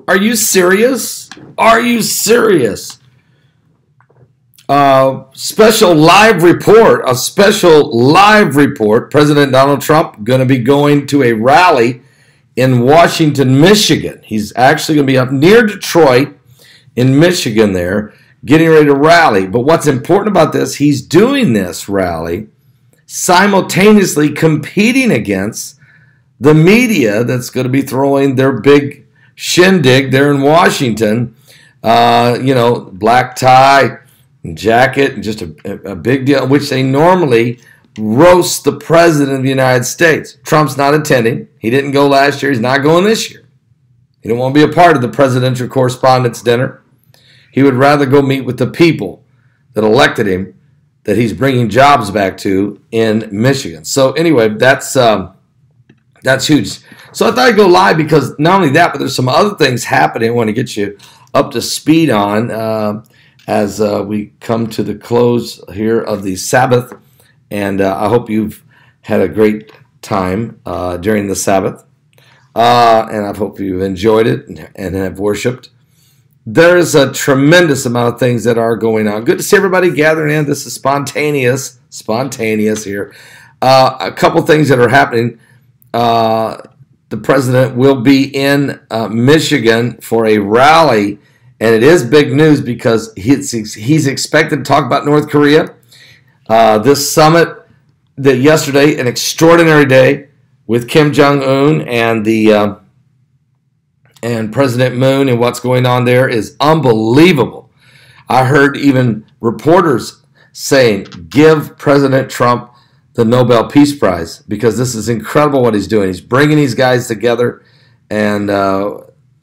Are you serious? Are you serious? Special live report. A special live report. President Donald Trump going to be going to a rally in Washington, Michigan. He's actually going to be up near Detroit in Michigan there, getting ready to rally. But what's important about this, he's doing this rally simultaneously competing against the media that's going to be throwing their big shindig there in Washington. Black tie, jacket, and just a big deal, which they normally roast the President of the United States. Trump's not attending. He didn't go last year. He's not going this year. He didn't want to be a part of the Presidential Correspondents' Dinner. He would rather go meet with the people that elected him, that he's bringing jobs back to in Michigan. So anyway, that's huge. So I thought I'd go live because not only that, but there's some other things happening I want to get you up to speed on as we come to the close here of the Sabbath. And I hope you've had a great time during the Sabbath. And I hope you've enjoyed it and have worshiped. There's a tremendous amount of things that are going on. Good to see everybody gathering in. This is spontaneous here. A couple things that are happening. The president will be in Michigan for a rally, and it is big news because he's expected to talk about North Korea. This summit that yesterday, an extraordinary day with Kim Jong-un and President Moon, and what's going on there is unbelievable. I heard even reporters saying, give President Trump the Nobel Peace Prize, because this is incredible what he's doing. He's bringing these guys together, and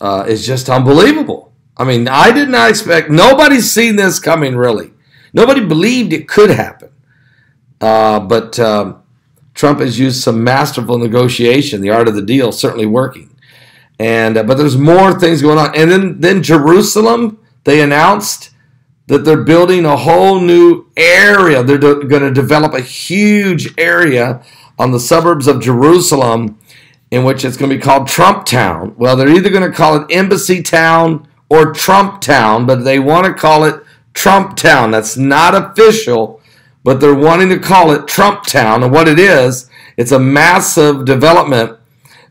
it's just unbelievable. I mean, I did not expect, nobody's seen this coming, really. Nobody believed it could happen. But Trump has used some masterful negotiation, the art of the deal, certainly working. But there's more things going on. And then Jerusalem, they announced that they're building a whole new area. They're going to develop a huge area on the suburbs of Jerusalem in which it's going to be called Trump Town. Well, they're either going to call it Embassy Town or Trump Town, but they want to call it Trump Town. That's not official, but they're wanting to call it Trump Town. And what it is, it's a massive development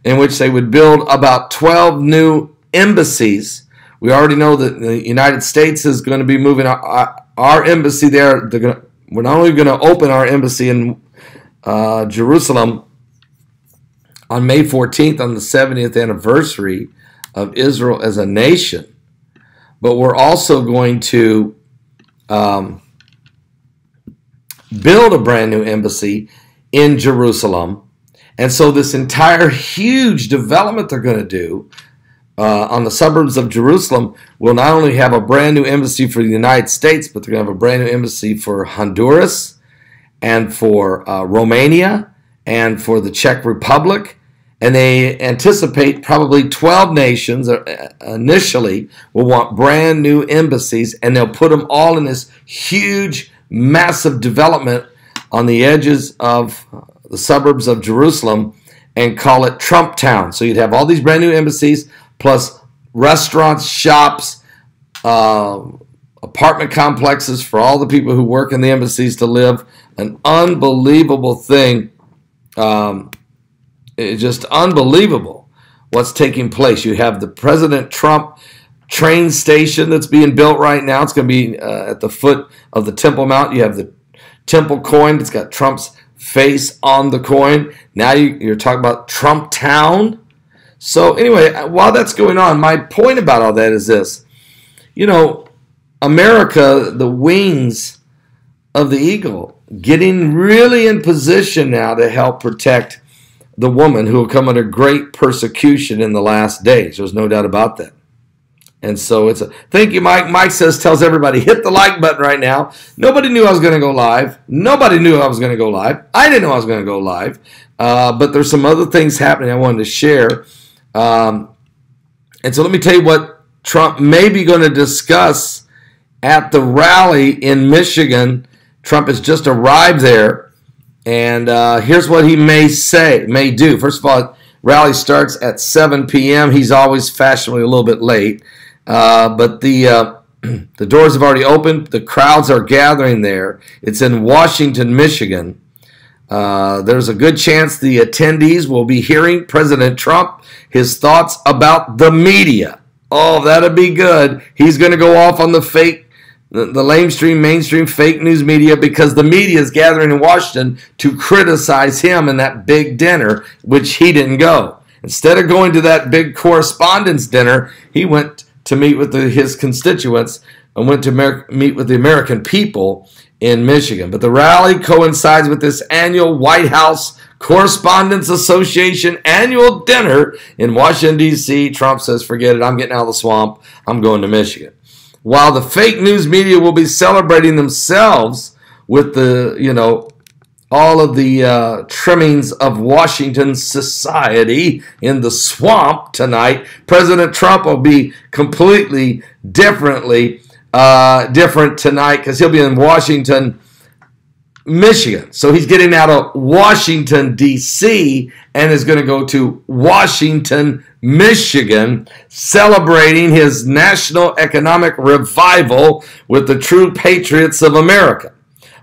in which they would build about 12 new embassies. We already know that the United States is going to be moving our embassy there. We're not only going to open our embassy in Jerusalem on May 14th, on the 70th anniversary of Israel as a nation, but we're also going to build a brand new embassy in Jerusalem. And so this entire huge development they're going to do on the suburbs of Jerusalem will not only have a brand new embassy for the United States, but they're going to have a brand new embassy for Honduras and for Romania and for the Czech Republic. And they anticipate probably 12 nations initially will want brand new embassies, and they'll put them all in this huge, massive development on the edges of the suburbs of Jerusalem and call it Trump Town. So you'd have all these brand new embassies plus restaurants, shops, apartment complexes for all the people who work in the embassies to live. An unbelievable thing. It's just unbelievable what's taking place. You have the President Trump train station that's being built right now. It's going to be at the foot of the Temple Mount. You have the Temple coin. It's got Trump's face on the coin. Now you're talking about Trump Town. So anyway, while that's going on, my point about all that is this. You know, America, the wings of the eagle, getting really in position now to help protect the woman who will come under great persecution in the last days. There's no doubt about that. And so it's a thank you, Mike. Mike tells everybody, hit the like button right now. Nobody knew I was going to go live. Nobody knew I was going to go live. I didn't know I was going to go live. But there's some other things happening I wanted to share. And so let me tell you what Trump may be going to discuss at the rally in Michigan. Trump has just arrived there. And here's what he may do. First of all, Rally starts at 7 p.m. He's always fashionably a little bit late, but the doors have already opened. The crowds are gathering there. It's in Washington, Michigan. There's a good chance the attendees will be hearing President Trump, his thoughts about the media. Oh, that'll be good. He's going to go off on the lamestream, mainstream fake news media, because the media is gathering in Washington to criticize him in that big dinner, which he didn't go. Instead of going to that big correspondence dinner, he went to meet with his constituents and went to meet with the American people in Michigan. But the rally coincides with this annual White House Correspondents Association annual dinner in Washington, D.C. Trump says, forget it, I'm getting out of the swamp, I'm going to Michigan. While the fake news media will be celebrating themselves with all of the trimmings of Washington society in the swamp tonight, President Trump will be completely different tonight, because he'll be in Washington, Michigan. So he's getting out of Washington, D.C., and is going to go to Washington, Michigan, celebrating his national economic revival with the true patriots of America.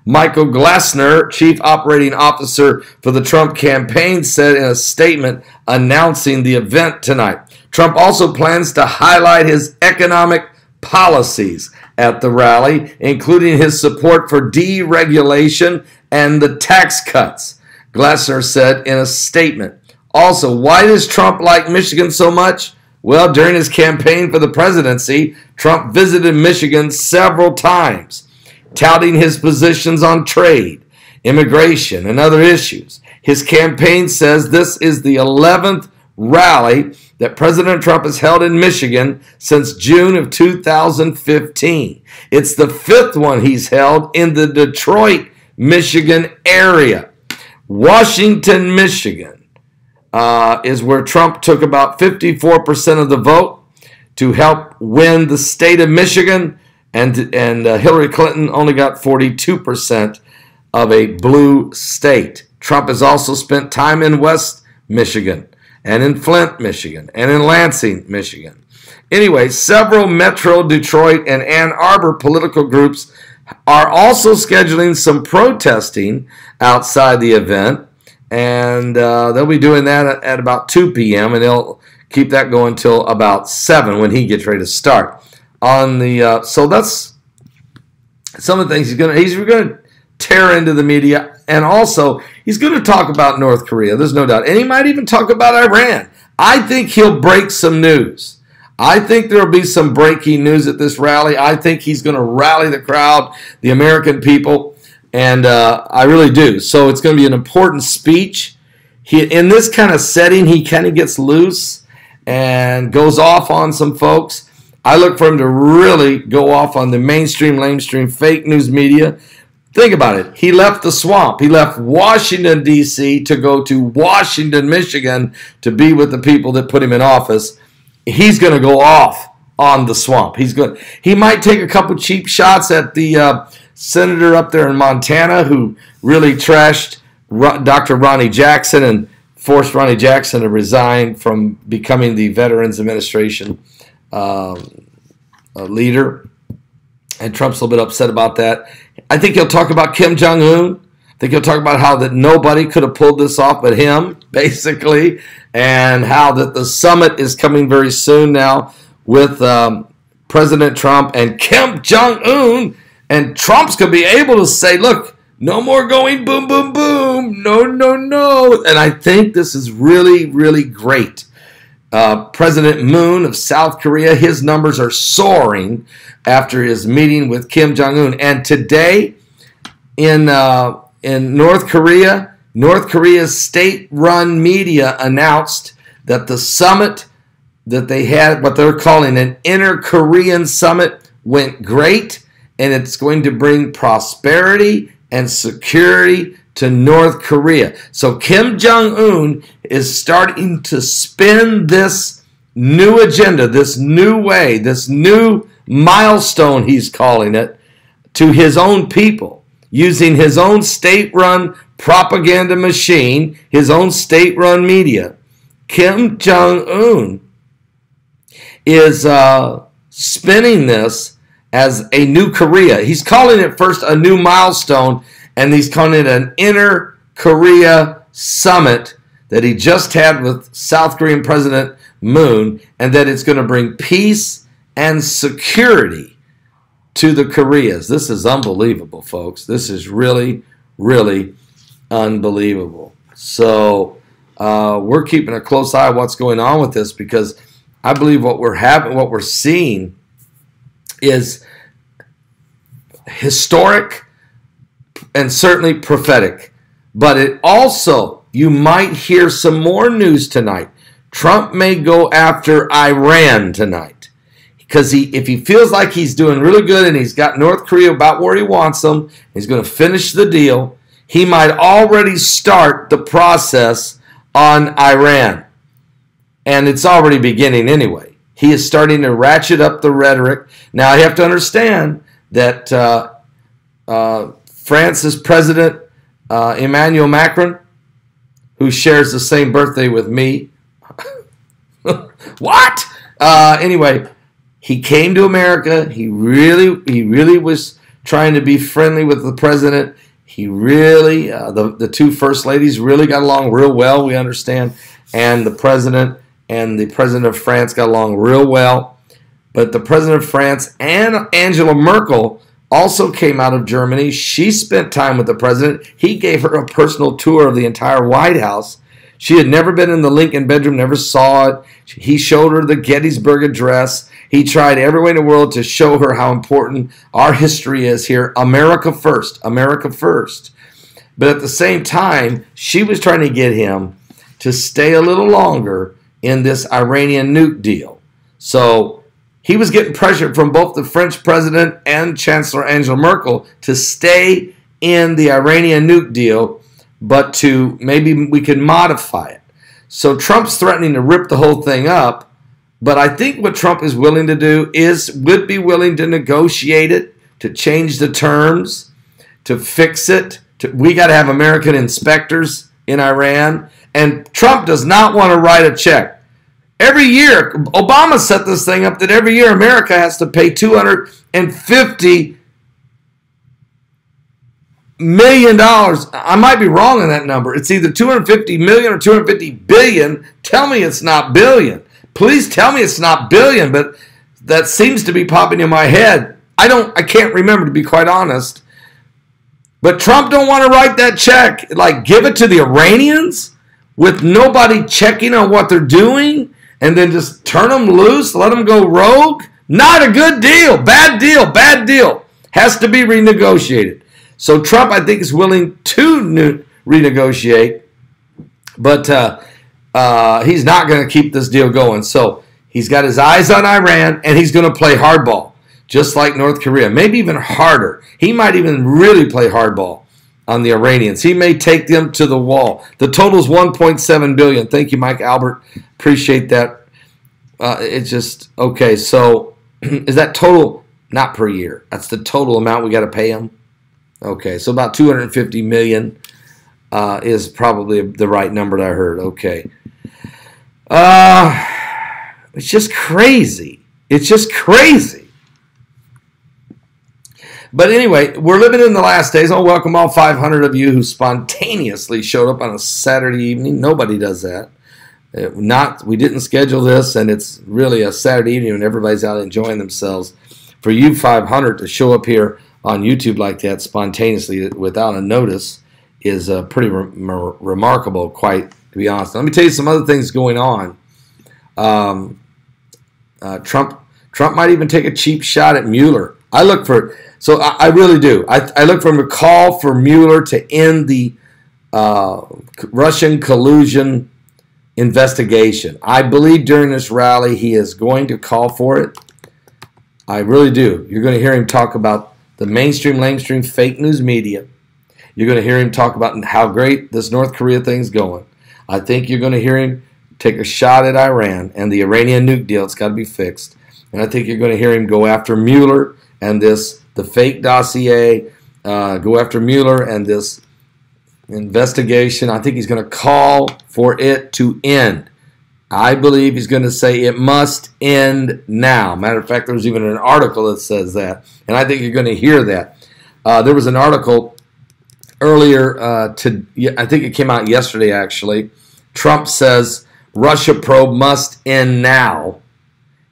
Michael Glassner, chief operating officer for the Trump campaign, said in a statement announcing the event tonight. Trump also plans to highlight his economic policies at the rally, including his support for deregulation and the tax cuts, Glassner said in a statement. Also, why does Trump like Michigan so much? Well, during his campaign for the presidency, Trump visited Michigan several times, touting his positions on trade, immigration, and other issues. His campaign says this is the 11th rally that President Trump has held in Michigan since June of 2015. It's the 5th one he's held in the Detroit, Michigan area. Washington, Michigan is where Trump took about 54% of the vote to help win the state of Michigan, and Hillary Clinton only got 42% of a blue state. Trump has also spent time in West Michigan, and in Flint, Michigan, and in Lansing, Michigan. Anyway, several Metro, Detroit, and Ann Arbor political groups are also scheduling some protesting outside the event, and they'll be doing that at about 2 p.m., and they'll keep that going till about 7 when he gets ready to start. So that's some of the things he's going to tear into the media, and also he's going to talk about North Korea. There's no doubt, and he might even talk about Iran. I think he'll break some news. I think there will be some breaking news at this rally. I think he's going to rally the crowd, the American people, and I really do. So it's going to be an important speech. In this kind of setting, he kind of gets loose and goes off on some folks. I look for him to really go off on the mainstream, lamestream, fake news media. Think about it. He left the swamp. He left Washington, D.C. to go to Washington, Michigan to be with the people that put him in office. He's going to go off on the swamp. He might take a couple cheap shots at the senator up there in Montana who really trashed Dr. Ronnie Jackson and forced Ronnie Jackson to resign from becoming the Veterans Administration leader. And Trump's a little bit upset about that. I think he'll talk about Kim Jong-un. I think he'll talk about how that nobody could have pulled this off but him, basically, and how that the summit is coming very soon now with President Trump and Kim Jong-un, and Trump's going to be able to say, look, no more going boom, boom, boom, no, no, no. And I think this is really, really great. President Moon of South Korea, his numbers are soaring after his meeting with Kim Jong-un. And today in North Korea, North Korea's state-run media announced that the summit that they had, what they're calling an inter-Korean summit, went great, and it's going to bring prosperity and security to North Korea. So Kim Jong-un is starting to spin this new agenda, this new way, this new milestone, he's calling it, to his own people, using his own state-run propaganda machine, his own state-run media. Kim Jong-un is spinning this as a new Korea. He's calling it first a new milestone, and he's calling it an inner Korea summit that he just had with South Korean President Moon, and that it's going to bring peace and security to the Koreas. This is unbelievable, folks. This is really, really unbelievable. So we're keeping a close eye on what's going on with this, because I believe what we're seeing is historic and certainly prophetic. But it also, you might hear some more news tonight. Trump may go after Iran tonight, because if he feels like he's doing really good and he's got North Korea about where he wants them, he's going to finish the deal, he might already start the process on Iran. And it's already beginning anyway. He is starting to ratchet up the rhetoric. Now, you have to understand that France's President Emmanuel Macron, who shares the same birthday with me. What? Anyway, he came to America. He really was trying to be friendly with the president. He really, the two first ladies really got along real well, we understand. And the president of France got along real well. But the president of France and Angela Merkel also came out of Germany. She spent time with the president. He gave her a personal tour of the entire White House. She had never been in the Lincoln bedroom, never saw it. He showed her the Gettysburg Address. He tried every way in the world to show her how important our history is here. America first, America first. But at the same time, she was trying to get him to stay a little longer in this Iranian nuke deal. So he was getting pressure from both the French president and Chancellor Angela Merkel to stay in the Iranian nuke deal, but to maybe we could modify it. So Trump's threatening to rip the whole thing up, but I think what Trump is willing to do would be willing to negotiate it, to change the terms, to fix it. We got to have American inspectors in Iran, and Trump does not want to write a check. Every year, Obama set this thing up that every year America has to pay $250 million. I might be wrong on that number. It's either 250 million or 250 billion. Tell me it's not billion. Please tell me it's not billion, but that seems to be popping in my head. I can't remember, to be quite honest. But Trump don't want to write that check. Like, give it to the Iranians with nobody checking on what they're doing, and then just turn them loose, let them go rogue? Not a good deal. Bad deal. Bad deal. Has to be renegotiated. So Trump, I think, is willing to renegotiate, but he's not going to keep this deal going. So he's got his eyes on Iran, and he's going to play hardball, just like North Korea, maybe even harder. He might even really play hardball on the Iranians. He may take them to the wall. The total is $1.7 billion. Thank you, Mike Albert. Appreciate that. It's just, okay, so is that total? Not per year. That's the total amount we got to pay him. Okay, so about $250 million is probably the right number that I heard. Okay. It's just crazy. It's just crazy. But anyway, we're living in the last days. I'll welcome all 500 of you who spontaneously showed up on a Saturday evening. Nobody does that. We didn't schedule this, and it's really a Saturday evening when everybody's out enjoying themselves. For you 500 to show up here on YouTube like that spontaneously without a notice is pretty remarkable, quite, to be honest. Let me tell you some other things going on. Trump might even take a cheap shot at Mueller. I look for, so I really do. I look for him to call for Mueller to end the Russian collusion investigation. I believe during this rally he is going to call for it. I really do. You're going to hear him talk about the mainstream, lamestream, fake news media. You're going to hear him talk about how great this North Korea thing's going. I think you're going to hear him take a shot at Iran and the Iranian nuke deal. It's got to be fixed. And I think you're going to hear him go after Mueller and the fake dossier, go after Mueller and this investigation. I think he's going to call for it to end. I believe he's going to say it must end now. Matter of fact, there's even an article that says that, and I think you're going to hear that. There was an article earlier, I think it came out yesterday actually. Trump says Russia probe must end now.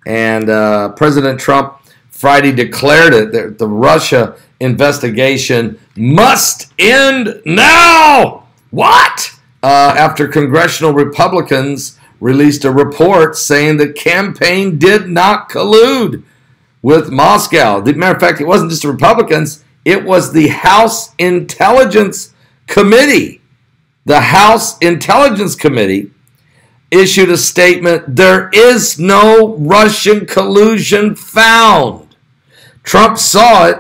And President Trump Friday declared it that the Russia investigation must end now. What? After congressional Republicans released a report saying the campaign did not collude with Moscow. As a matter of fact, it wasn't just the Republicans. It was the House Intelligence Committee. The House Intelligence Committee issued a statement, there is no Russian collusion found. Trump saw it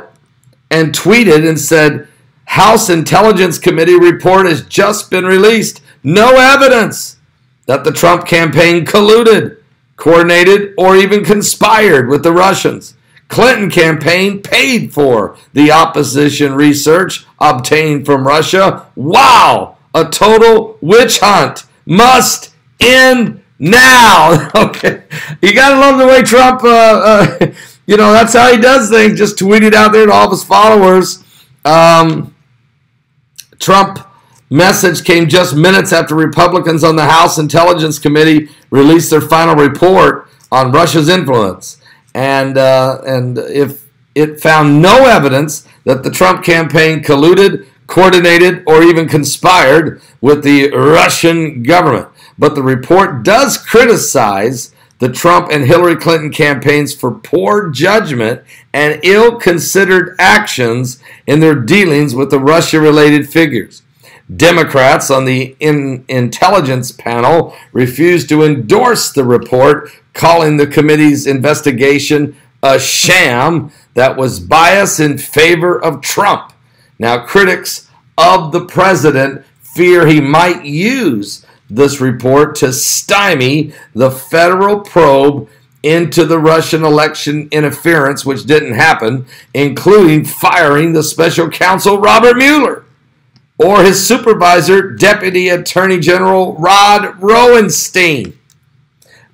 and tweeted and said, House Intelligence Committee report has just been released. No evidence that the Trump campaign colluded, coordinated, or even conspired with the Russians. Clinton campaign paid for the opposition research obtained from Russia. Wow! A total witch hunt must end now. Okay, you gotta love the way Trump, that's how he does things. Just tweet it out there to all of his followers. Trump message came just minutes after Republicans on the House Intelligence Committee released their final report on Russia's influence. And if it found no evidence that the Trump campaign colluded, coordinated, or even conspired with the Russian government. But the report does criticize the Trump and Hillary Clinton campaigns for poor judgment and ill-considered actions in their dealings with the Russia-related figures. Democrats on the intelligence panel refused to endorse the report, calling the committee's investigation a sham that was biased in favor of Trump. Now, critics of the president fear he might use this report to stymie the federal probe into the Russian election interference, which didn't happen, including firing the special counsel Robert Mueller or his supervisor, Deputy Attorney General Rod Rosenstein.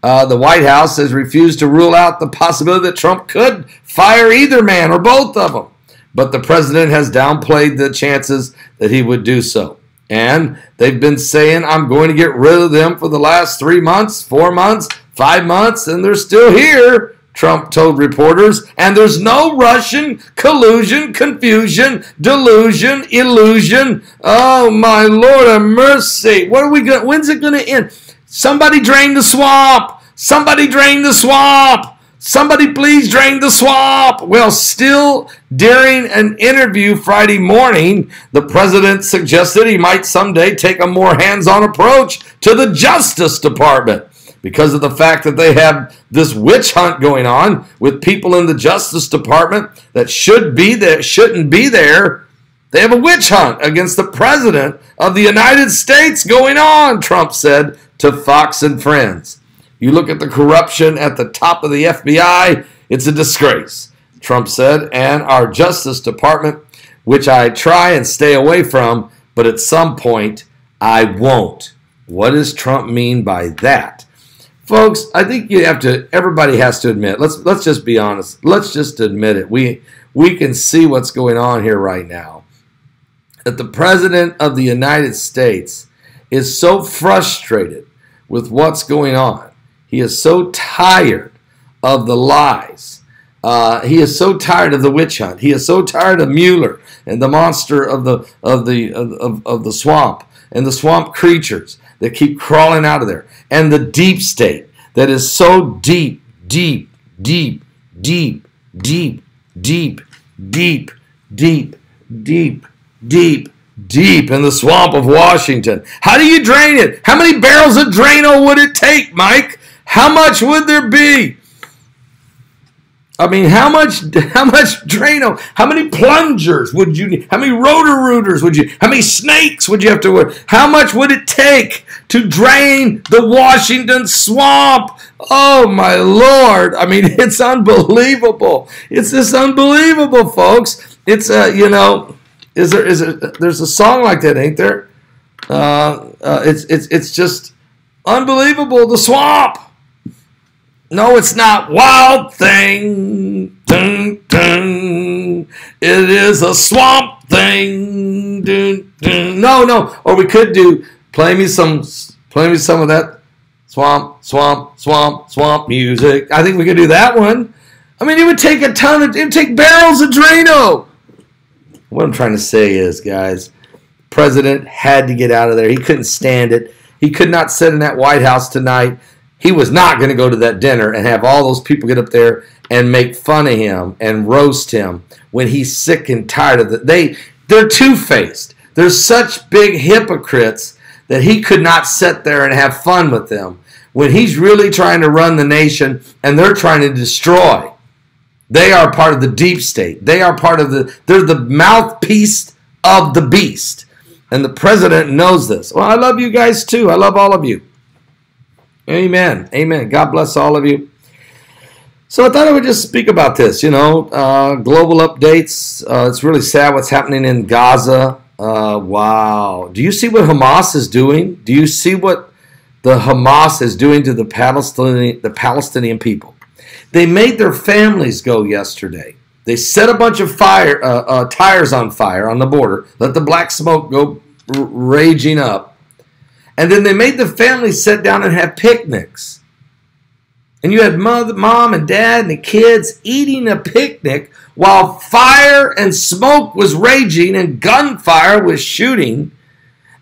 The White House has refused to rule out the possibility that Trump could fire either man or both of them, but the president has downplayed the chances that he would do so. And they've been saying, I'm going to get rid of them for the last 3 months, 4 months, 5 months, and they're still here, Trump told reporters. And there's no Russian collusion, confusion, delusion, illusion. Oh, my Lord of mercy. What are we going? When's it going to end? Somebody drain the swamp. Somebody drain the swamp. Somebody please drain the swamp. Well, still during an interview Friday morning, the president suggested he might someday take a more hands-on approach to the Justice Department because of the fact that they have this witch hunt going on with people in the Justice Department that shouldn't be there. They have a witch hunt against the president of the United States going on, Trump said to Fox and Friends. You look at the corruption at the top of the FBI, it's a disgrace, Trump said, and our Justice Department, which I try and stay away from, but at some point I won't. What does Trump mean by that? Folks, I think everybody has to admit, let's just be honest. Let's just admit it. We can see what's going on here right now. That the President of the United States is so frustrated with what's going on. He is so tired of the lies. He is so tired of the witch hunt. He is so tired of Mueller and the monster of the swamp and the swamp creatures that keep crawling out of there, and the deep state that is so deep, deep, deep, deep, deep, deep, deep, deep, deep, deep, deep in the swamp of Washington. How do you drain it? How many barrels of Drano would it take, Mike? How much would there be? I mean, how much Drano? How many plungers would you need? How many rotor-rooters would you? How many snakes would you have to wear? How much would it take to drain the Washington swamp? Oh my Lord! I mean, it's unbelievable. It's just unbelievable, folks. It's there's a song like that, ain't there? It's just Unbelievable, the swamp. No, it's not. Wild Thing. Dun, dun. It is a swamp thing. Dun, dun. No, no. Or we could do play me some of that swamp music. I think we could do that one. I mean, it would take it would take barrels of Drano. What I'm trying to say is, guys, the president had to get out of there. He couldn't stand it. He could not sit in that White House tonight. He was not going to go to that dinner and have all those people get up there and make fun of him and roast him when he's sick and tired of it. They're two-faced. They're such big hypocrites that he could not sit there and have fun with them when he's really trying to run the nation and they're trying to destroy. They are part of the deep state. They're the mouthpiece of the beast. And the president knows this. Well, I love you guys too. I love all of you. Amen. Amen. God bless all of you. So I thought I would just speak about this, global updates. It's really sad what's happening in Gaza. Wow. Do you see what Hamas is doing? Do you see what the Hamas is doing to the Palestinian people? They made their families go yesterday. They set a bunch of tires on fire on the border, let the black smoke go raging up. And then they made the families sit down and have picnics. And you had mom and dad and the kids eating a picnic while fire and smoke was raging and gunfire was shooting.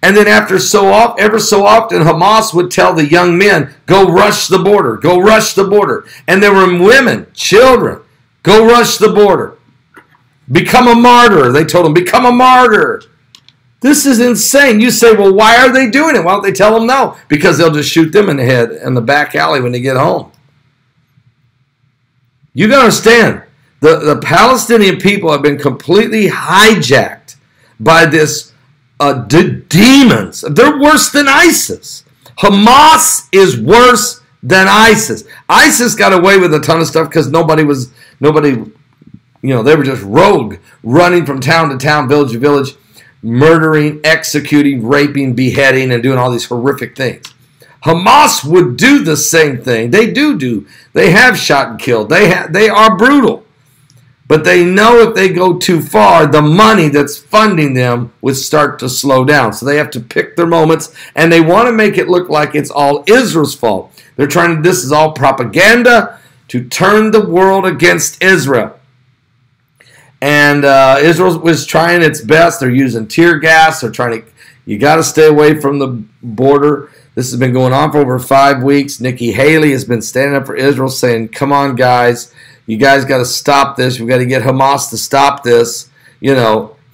And then ever so often, Hamas would tell the young men, go rush the border, go rush the border. And there were women, children, go rush the border. Become a martyr. They told them, become a martyr. This is insane. You say, well, why are they doing it? Why don't they tell them no? Because they'll just shoot them in the head in the back alley when they get home. You got to understand, the Palestinian people have been completely hijacked by this demons. They're worse than ISIS. Hamas is worse than ISIS. ISIS got away with a ton of stuff because nobody, they were just rogue, running from town to town, village to village, murdering, executing, raping, beheading, and doing all these horrific things. Hamas would do the same thing. They do. They have shot and killed. They are brutal. But they know if they go too far, the money that's funding them would start to slow down. So they have to pick their moments, and they want to make it look like it's all Israel's fault. This is all propaganda to turn the world against Israel. And Israel was trying its best. They're using tear gas. You got to stay away from the border. This has been going on for over 5 weeks. Nikki Haley has been standing up for Israel saying, come on, guys. You guys got to stop this. We've got to get Hamas to stop this. And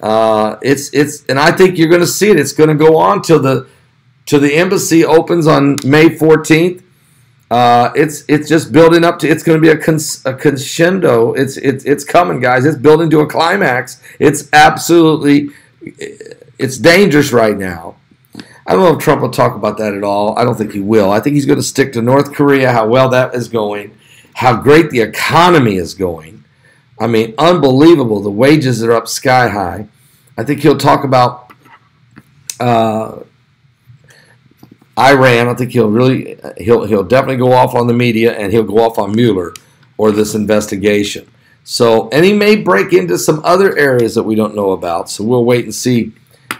I think you're going to see it. It's going to go on till the embassy opens on May 14th. It's just building up to. It's going to be a crescendo. It's coming, guys. It's building to a climax. It's dangerous right now. I don't know if Trump will talk about that at all. I don't think he will. I think he's going to stick to North Korea, how well that is going, how great the economy is going. I mean, unbelievable. The wages are up sky high. I think he'll talk about Iran. I think he'll definitely go off on the media, and he'll go off on Mueller or this investigation. So, and he may break into some other areas that we don't know about. So we'll wait and see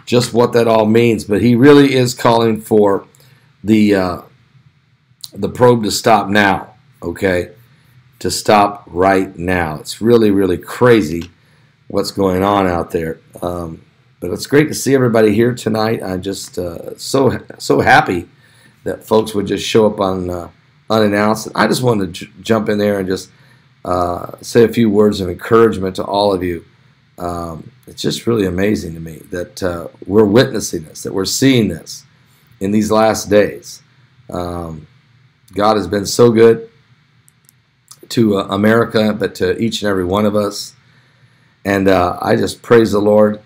just what that all means. But he really is calling for the probe to stop now. Okay, to stop right now. It's really, really crazy what's going on out there. But it's great to see everybody here tonight. I'm just so happy that folks would just show up on unannounced. I just wanted to jump in there and just say a few words of encouragement to all of you. It's just really amazing to me that we're witnessing this, that we're seeing this in these last days. God has been so good to America, but to each and every one of us. And I just praise the Lord.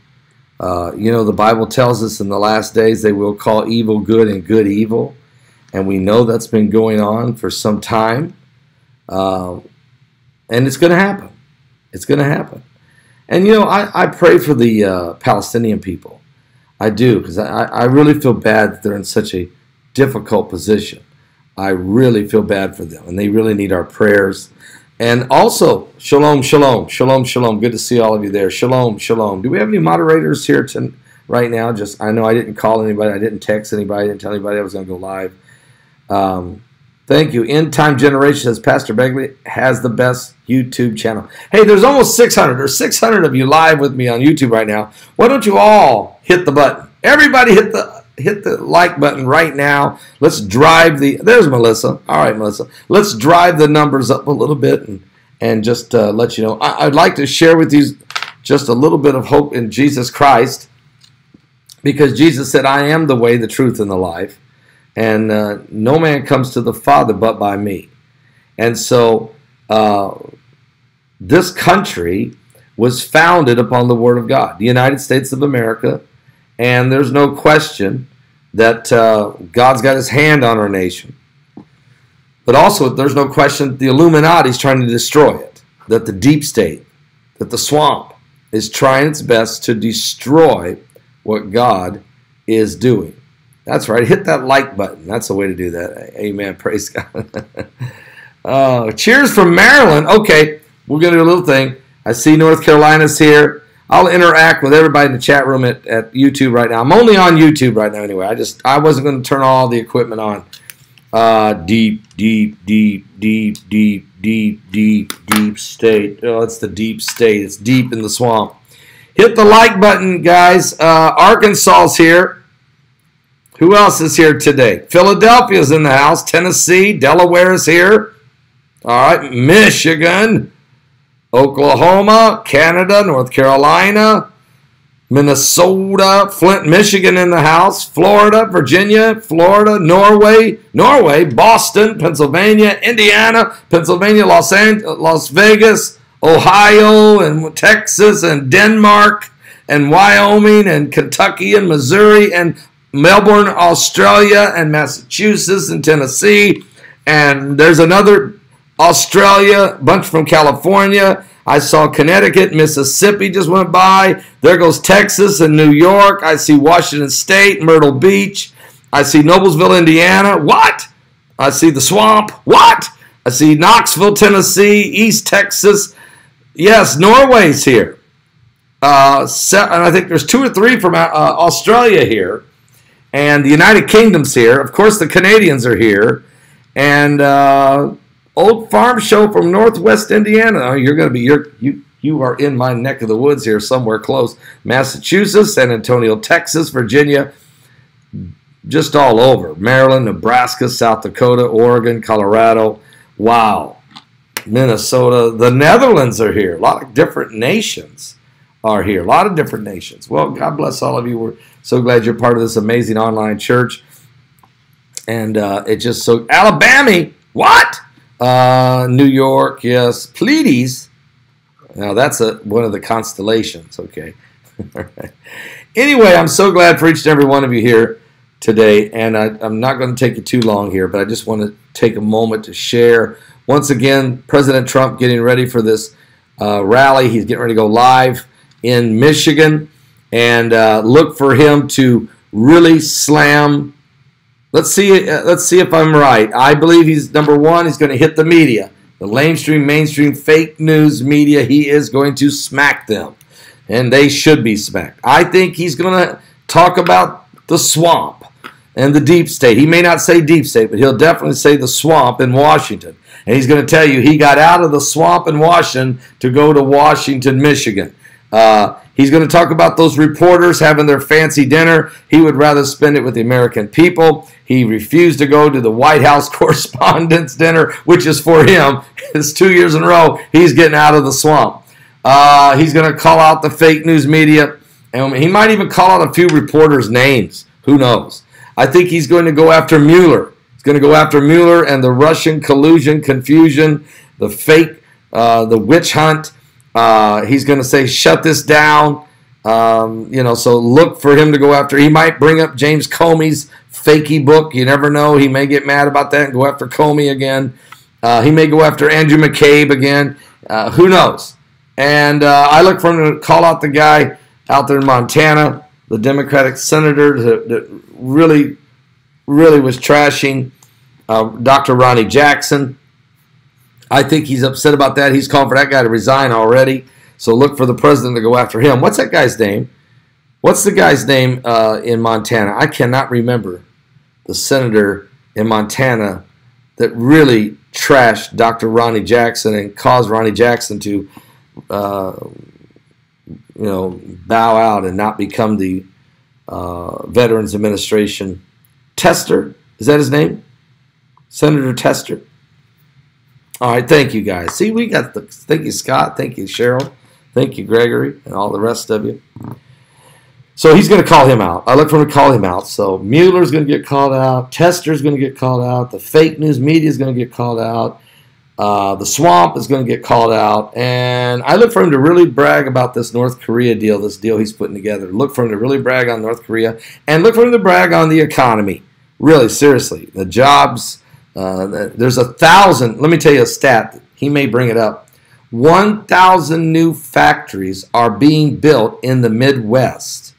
The Bible tells us in the last days they will call evil good and good evil. And we know that's been going on for some time. And it's going to happen. It's going to happen. And, I pray for the Palestinian people. I do, because I really feel bad that they're in such a difficult position. I really feel bad for them, and they really need our prayers. And also, shalom, shalom, shalom, shalom. Good to see all of you there. Shalom, shalom. Do we have any moderators here right now? Just, I know I didn't call anybody. I didn't text anybody. I didn't tell anybody I was going to go live. Thank you. End Time Generation says Pastor Begley has the best YouTube channel. Hey, there's almost 600. There's 600 of you live with me on YouTube right now. Why don't you all hit the button? Everybody hit the like button right now. Let's drive there's Melissa. All right, Melissa. Let's drive the numbers up a little bit and just let you know. I'd like to share with you just a little bit of hope in Jesus Christ, because Jesus said, I am the way, the truth, and the life. And no man comes to the Father but by me. And so this country was founded upon the Word of God, the United States of America. And there's no question that God's got his hand on our nation. But also, there's no question that the Illuminati is trying to destroy it, that the deep state, that the swamp is trying its best to destroy what God is doing. That's right. Hit that like button. That's the way to do that. Amen. Praise God. Cheers from Maryland. Okay, we're going to do a little thing. I see North Carolina's here. I'll interact with everybody in the chat room at YouTube right now. I'm only on YouTube right now anyway. I wasn't going to turn all the equipment on. Deep state. Oh, it's the deep state. It's deep in the swamp. Hit the like button, guys. Arkansas's here. Who else is here today? Philadelphia's in the house. Tennessee. Delaware is here. All right. Michigan. Oklahoma. Canada. North Carolina. Minnesota. Flint, Michigan in the house. Florida. Virginia. Florida. Norway. Boston. Pennsylvania. Indiana. Pennsylvania. Las Vegas. Ohio. And Texas. And Denmark. And Wyoming. And Kentucky. And Missouri. And Melbourne, Australia, and Massachusetts, and Tennessee, and there's another Australia, bunch from California. I saw Connecticut, Mississippi just went by. There goes Texas and New York. I see Washington State, Myrtle Beach. I see Noblesville, Indiana. What? I see the swamp. What? I see Knoxville, Tennessee, East Texas. Yes, Norway's here. And I think there's 2 or 3 from Australia here. And the United Kingdom's here. Of course, the Canadians are here. And Old Farm Show from Northwest Indiana. Oh, you're going to be you are in my neck of the woods here, somewhere close. Massachusetts, San Antonio, Texas, Virginia, just all over. Maryland, Nebraska, South Dakota, Oregon, Colorado. Wow. Minnesota. The Netherlands are here. A lot of different nations are here. A lot of different nations. Well, God bless all of you. We're so glad you're part of this amazing online church. And it just so... Alabama! What? New York, yes. Pleiades. Now, that's one of the constellations. Okay. Anyway, I'm so glad for each and every one of you here today. And I'm not going to take you too long here, but I just want to take a moment to share. Once again, President Trump getting ready for this rally. He's getting ready to go live in Michigan. And look for him to really slam. Let's see if I'm right. I believe he's number one. He's going to hit the media, the mainstream fake news media. He is going to smack them, and they should be smacked. I think he's going to talk about the swamp and the deep state. He may not say deep state, but he'll definitely say the swamp in Washington. And he's going to tell you he got out of the swamp in Washington to go to Washington, Michigan. He's going to talk about those reporters having their fancy dinner. He would rather spend it with the American people. He refused to go to the White House Correspondents' Dinner, which is for him. It's 2 years in a row. He's getting out of the swamp. He's going to call out the fake news media. And he might even call out a few reporters' names. Who knows? I think he's going to go after Mueller. He's going to go after Mueller and the Russian collusion, confusion, the fake, the witch hunt. He's going to say, shut this down. So look for him to go after. He might bring up James Comey's fakey book. You never know. He may get mad about that and go after Comey again. He may go after Andrew McCabe again. Who knows? And I look for him to call out the guy out there in Montana, the Democratic senator, that really really was trashing Dr. Ronnie Jackson. I think he's upset about that. He's calling for that guy to resign already. So look for the president to go after him. What's that guy's name? What's the guy's name in Montana? I cannot remember the senator in Montana that really trashed Dr. Ronnie Jackson and caused Ronnie Jackson to, bow out and not become the Veterans Administration. Tester, is that his name? Senator Tester. All right, thank you guys. See, we got the. Thank you, Scott. Thank you, Cheryl. Thank you, Gregory, and all the rest of you. So he's going to call him out. I look for him to call him out. So Mueller's going to get called out. Tester's going to get called out. The fake news media is going to get called out. The swamp is going to get called out. And I look for him to really brag about this North Korea deal, this deal he's putting together. Look for him to really brag on North Korea. And look for him to brag on the economy. Really, seriously. The jobs, there's 1,000. Let me tell you a stat. He may bring it up. 1,000 new factories are being built in the Midwest.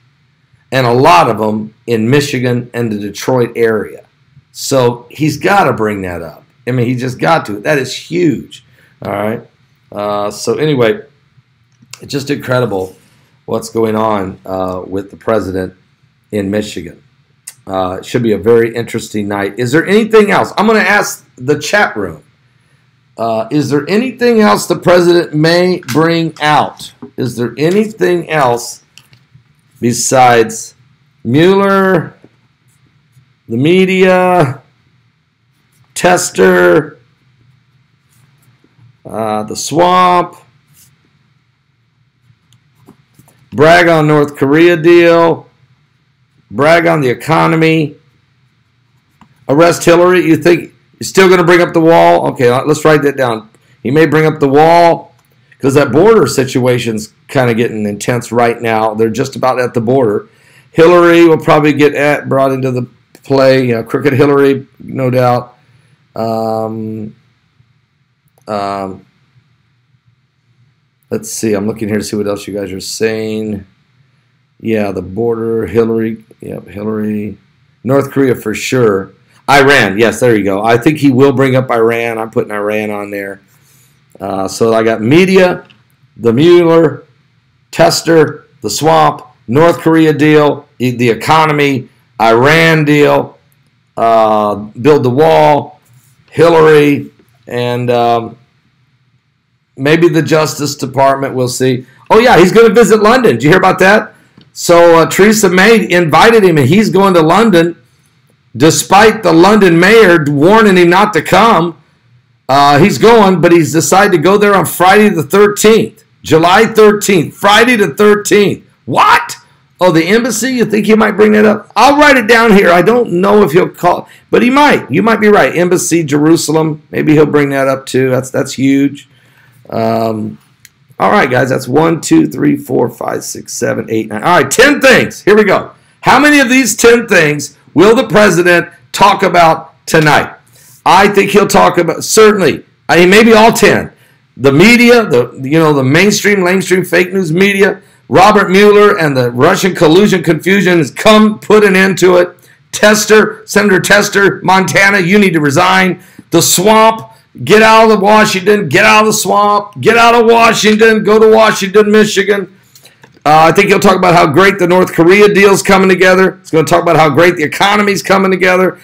And a lot of them in Michigan and the Detroit area. So he's got to bring that up. I mean, he just got to. That is huge. All right. So anyway, it's just incredible what's going on with the president in Michigan. It should be a very interesting night. Is there anything else? I'm going to ask the chat room. Is there anything else the president may bring out? Is there anything else besides Mueller, the media, Tester, the swamp, brag on North Korea deal, brag on the economy, arrest Hillary? You think he's still going to bring up the wall? Okay, let's write that down. He may bring up the wall because that border situation's kind of getting intense right now. They're just about at the border. Hillary will probably get brought into the play. Crooked Hillary, no doubt. Let's see. I'm looking here to see what else you guys are saying. Yeah, the border, Hillary. Yep, Hillary. North Korea for sure. Iran. Yes, there you go. I think he will bring up Iran. I'm putting Iran on there. So I got media, the Mueller, Tester, the swamp, North Korea deal, the economy, Iran deal, build the wall, Hillary, and maybe the Justice Department. We'll see. Oh, yeah, he's going to visit London. Did you hear about that? So Theresa May invited him, and he's going to London, despite the London mayor warning him not to come. He's going, but he's decided to go there on Friday the 13th, July 13th, Friday the 13th. What? Oh, the embassy? You think he might bring that up? I'll write it down here. I don't know if he'll call, but he might. You might be right. Embassy, Jerusalem. Maybe he'll bring that up too. That's huge. All right, guys. That's 1, 2, 3, 4, 5, 6, 7, 8, 9. All right, 10 things. Here we go. How many of these 10 things will the president talk about tonight? I think he'll talk about, certainly, I mean, maybe all 10. The media, the mainstream, lamestream, fake news media, Robert Mueller and the Russian collusion confusion has put an end to it. Tester, Senator Tester, Montana, you need to resign. The swamp, get out of Washington, get out of the swamp, get out of Washington, go to Washington, Michigan. I think he'll talk about how great the North Korea deal's coming together. He's going to talk about how great the economy's coming together.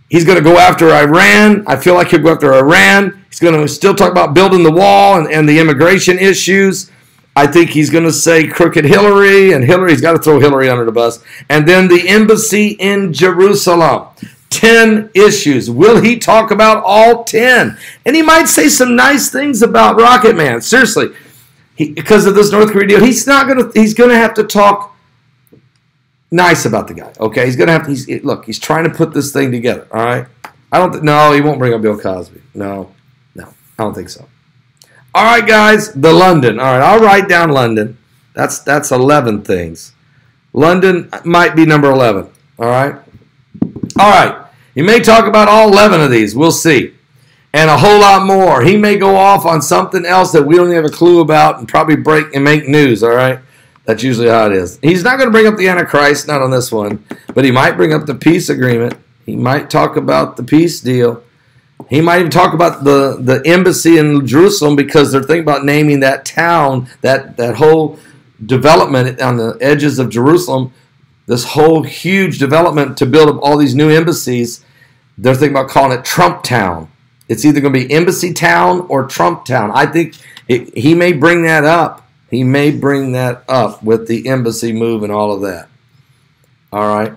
He's going to go after Iran. I feel like he'll go after Iran. He's going to still talk about building the wall and the immigration issues. I think he's going to say crooked Hillary, and Hillary's got to throw Hillary under the bus. And then the embassy in Jerusalem. 10 issues. Will he talk about all 10? And he might say some nice things about Rocket Man. Seriously. Because of this North Korea deal, he's going to have to talk nice about the guy. Okay? He's going to have to, look, he's trying to put this thing together. All right? No, he won't bring up Bill Cosby. No, I don't think so. All right, guys, the London. All right, I'll write down London. That's 11 things. London might be number 11. All right? All right. He may talk about all 11 of these. We'll see. And a whole lot more. He may go off on something else that we don't have a clue about and probably break and make news, all right? That's usually how it is. He's not going to bring up the Antichrist, not on this one, but he might bring up the peace agreement. He might talk about the peace deal. He might even talk about the embassy in Jerusalem, because they're thinking about naming that town, that whole development on the edges of Jerusalem, this whole huge development to build up all these new embassies. They're thinking about calling it Trump Town. It's either going to be Embassy Town or Trump Town. I think he may bring that up. He may bring that up with the embassy move and all of that. All right.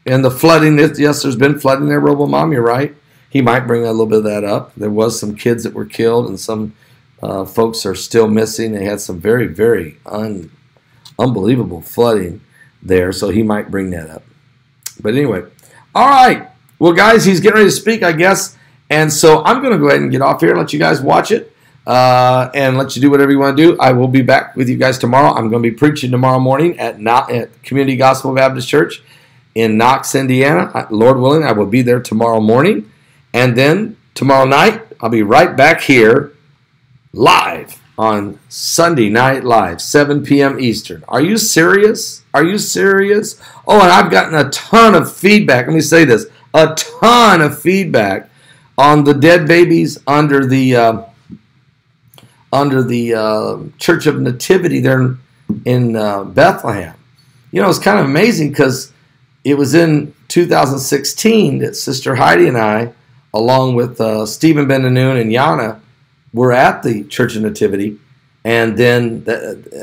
And the flooding, yes, there's been flooding there, RoboMom, you're right. He might bring a little bit of that up. There was some kids that were killed, and some folks are still missing. They had some very, very unbelievable flooding there, so he might bring that up. But anyway, all right. Well, guys, he's getting ready to speak, I guess. And so I'm going to go ahead and get off here and let you guys watch it and let you do whatever you want to do. I will be back with you guys tomorrow. I'm going to be preaching tomorrow morning at Community Gospel Baptist Church in Knox, Indiana. Lord willing, I will be there tomorrow morning. And then tomorrow night, I'll be right back here live on Sunday Night Live, 7 p.m. Eastern. Are you serious? Are you serious? Oh, and I've gotten a ton of feedback. Let me say this. A ton of feedback on the dead babies under the Church of Nativity there in Bethlehem. You know, it's kind of amazing, because it was in 2016 that Sister Heidi and I, along with Stephen Ben-Hanun and Yana, were at the Church of Nativity, and then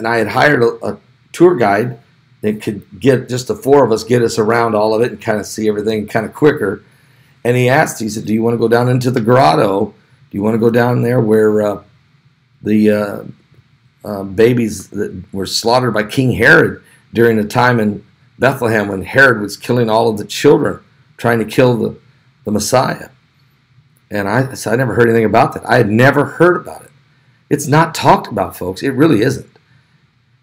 I had hired a tour guide that could get just the four of us, get us around all of it and kind of see everything kind of quicker. And he said, do you want to go down into the grotto? Do you want to go down there where the babies that were slaughtered by King Herod during the time in Bethlehem when Herod was killing all of the children, trying to kill the Messiah? And I said, I never heard anything about that. I had never heard about it. It's not talked about, folks. It really isn't.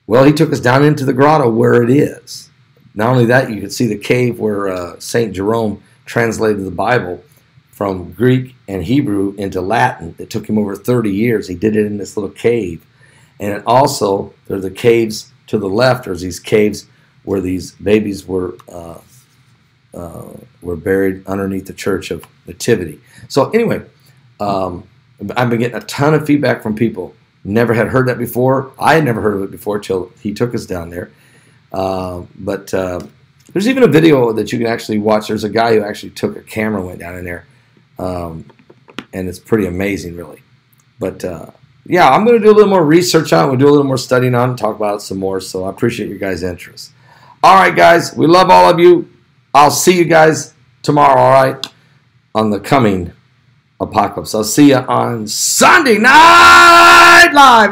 Well, he took us down into the grotto where it is. Not only that, you could see the cave where St. Jerome translated the Bible from Greek and Hebrew into Latin. It took him over 30 years. He did it in this little cave. And also, there are the caves to the left. There's these caves where these babies were buried underneath the Church of Nativity. So anyway, I've been getting a ton of feedback from people. Never had heard that before. I had never heard of it before till he took us down there. But there's even a video that you can actually watch. There's a guy who actually took a camera and went down in there. And it's pretty amazing, really. But yeah, I'm going to do a little more research on it. We'll do a little more studying on it and talk about it some more. So I appreciate your guys' interest. All right, guys. We love all of you. I'll see you guys tomorrow, all right, on the coming apocalypse. I'll see you on Sunday Night Live.